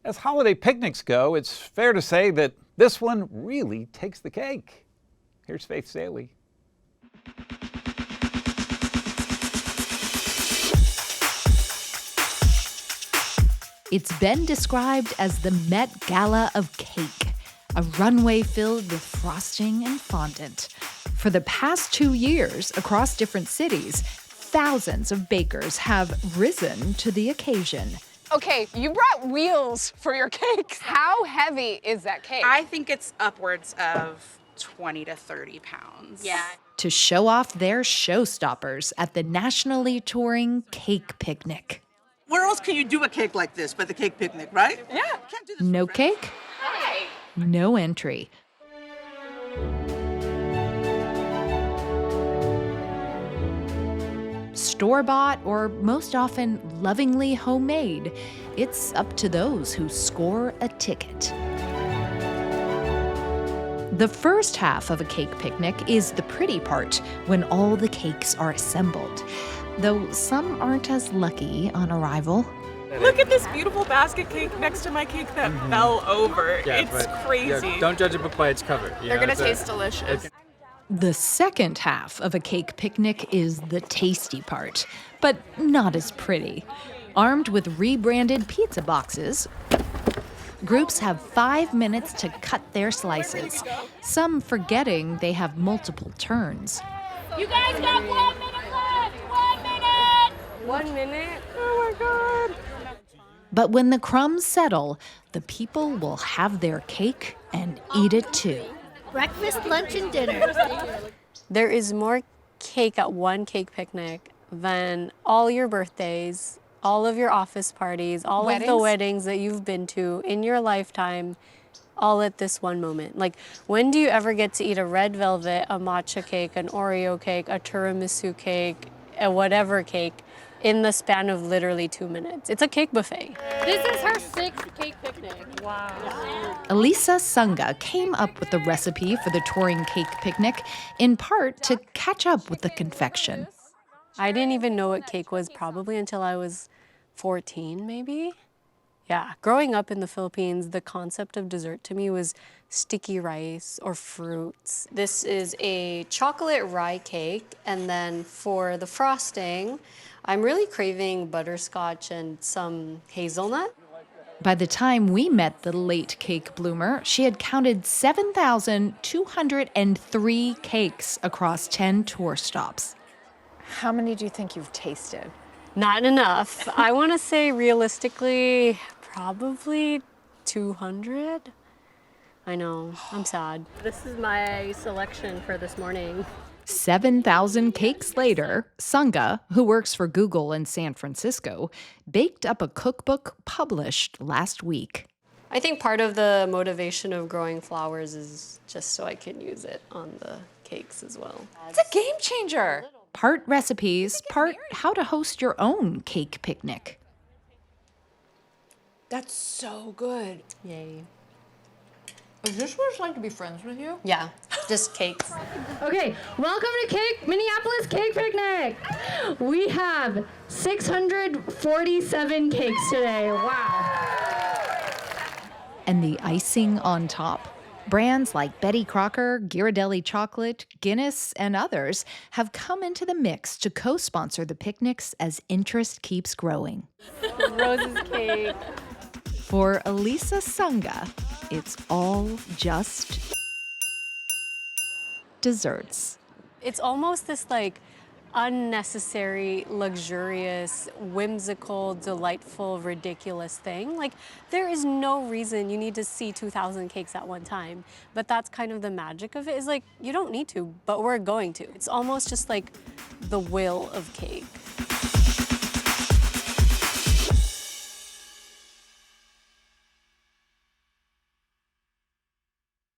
As holiday picnics go, it's fair to say that this one really takes the cake. Here's Faith Salie. It's been described as the Met Gala of cake, a runway filled with frosting and fondant. For the past 2 years, across different cities, thousands of bakers have risen to the occasion. Okay, you brought wheels for your cakes. How heavy is that cake? I think it's upwards of 20 to 30 pounds. Yeah. To show off their showstoppers at the nationally touring Cake Picnic. Where else can you do a cake like this but the Cake Picnic, right? Yeah. Can't do this No for friends. cake? No entry. Store-bought or most often lovingly homemade, it's up to those who score a ticket. The first half of a cake picnic is the pretty part, when all the cakes are assembled, though some aren't as lucky on arrival. Look at this beautiful basket cake next to my cake that fell over. It's crazy. Yeah, don't judge a book by its cover. They're gonna taste delicious. The second half of a cake picnic is the tasty part, but not as pretty. Armed with rebranded pizza boxes, groups have 5 minutes to cut their slices, some forgetting they have multiple turns. You guys got 1 minute left! 1 minute! 1 minute? Oh my God. But when the crumbs settle, the people will have their cake and eat it too. Breakfast, lunch, and dinner. There is more cake at one cake picnic than all your birthdays, all of your office parties, all of the weddings that you've been to in your lifetime, all at this one moment. Like, when do you ever get to eat a red velvet, a matcha cake, an Oreo cake, a tiramisu cake, a whatever cake, in the span of literally 2 minutes? It's a cake buffet. This is her 6th cake picnic. Wow. Elisa Sunga came up with the recipe for the touring cake picnic, in part to catch up with the confection. I didn't even know what cake was probably until I was 14, maybe. Yeah, growing up in the Philippines, the concept of dessert to me was sticky rice or fruits. This is a chocolate rye cake, and then for the frosting, I'm really craving butterscotch and some hazelnut. By the time we met the late cake bloomer, she had counted 7,203 cakes across 10 tour stops. How many do you think you've tasted? Not enough. I want to say realistically, probably 200. I know, I'm sad. This is my selection for this morning. 7,000 cakes later, Sunga, who works for Google in San Francisco, baked up a cookbook published last week. I think part of the motivation of growing flowers is just so I can use it on the cakes as well. It's a game changer. Part recipes, part how to host your own cake picnic. That's so good. Yay. Is this what it's like to be friends with you? Yeah, just cakes. Okay, welcome to Minneapolis Cake Picnic. We have 647 cakes today. Wow. And the icing on top? Brands like Betty Crocker, Ghirardelli Chocolate, Guinness, and others have come into the mix to co-sponsor the picnics as interest keeps growing. Rose's cake. For Elisa Sunga, it's all just desserts. It's almost this like unnecessary, luxurious, whimsical, delightful, ridiculous thing. Like, there is no reason you need to see 2,000 cakes at one time. But that's kind of the magic of it, is like, you don't need to, but we're going to. It's almost just like the will of cake.